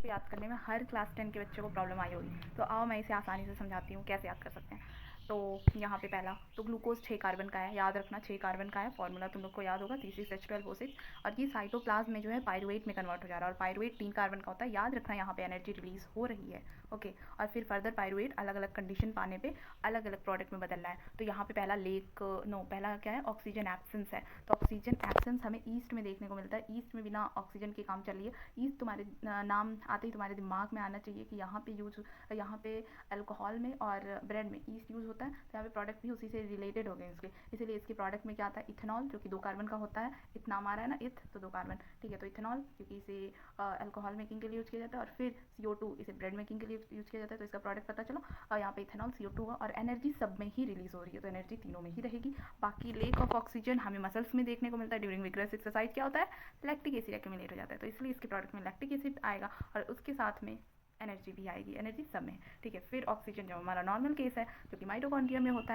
को याद करने में हर क्लास 10 के बच्चों को प्रॉब्लम आई होगी। तो आओ मैं इसे आसानी से समझाती हूँ कैसे याद कर सकते हैं। तो यहाँ पे पहला तो ग्लूकोज 6 कार्बन का है, याद रखना 6 कार्बन का है। फॉर्मूला तुम लोग को याद होगा C6H12O6। और ये साइटोप्लाज्म में जो है पायरुवेट में कन्वर्ट हो जा रहा है, और पायरुवेट 3 कार्बन का होता है। याद रखना यहाँ पे एनर्जी रिलीज हो रही है। ओके, और फिर फर्दर पायरुवेट अलग अलग कंडीशन पाने पे अलग अलग प्रोडक्ट में बदल रहा है। तो यहाँ पे पहला पहला क्या है, ऑक्सीजन एब्सेंस है। तो ऑक्सीजन एब्सेंस हमें ईस्ट में देखने को मिलता है। ईस्ट में बिना ऑक्सीजन के काम चल रही है। ईस्ट तुम्हारे नाम आते ही तुम्हारे दिमाग में आना चाहिए कि यहाँ पे अल्कोहल में और ब्रेड में ईस्ट यूज़ होता है। तो यहाँ पे प्रोडक्ट भी उसी से रिलेटेड हो गए इसके, इसीलिए इसके प्रोडक्ट में क्या आता है, इथेनॉल, जो कि 2 कार्बन का होता है। नाम आ रहा है ना, इथ, तो 2 कार्बन, ठीक है। तो इथेनॉल क्योंकि इसे अल्कोहल मेकिंग के लिए यूज़ किया जाता है, और फिर CO2 इसे ब्रेड मेकिंग के लिए यूज़ किया जाता है। तो इसका प्रोडक्ट पता चलो, और यहाँ पे इथेनॉल, CO2 हुआ, और एनर्जी सब में ही रिलीज हो रही है। तो एनर्जी तीनों में ही रहेगी। बाकी लेक ऑफ ऑक्सीजन हमें मसल्स में देखने को मिलता है। ड्यूरिंग विग्रस एक्सरसाइज क्या होता है, लैक्टिक एसिड एक्यूमुलेट हो जाता है। तो इसलिए इसके प्रोडक्ट में लैक्टिक एसिड आएगा, और उसके साथ में एनर्जी भी आएगी। एनर्जी सब में, ठीक है। फिर ऑक्सीजन जो हमारा नॉर्मल केस है, जो कि माइटोकॉन्ड्रिया में होता है।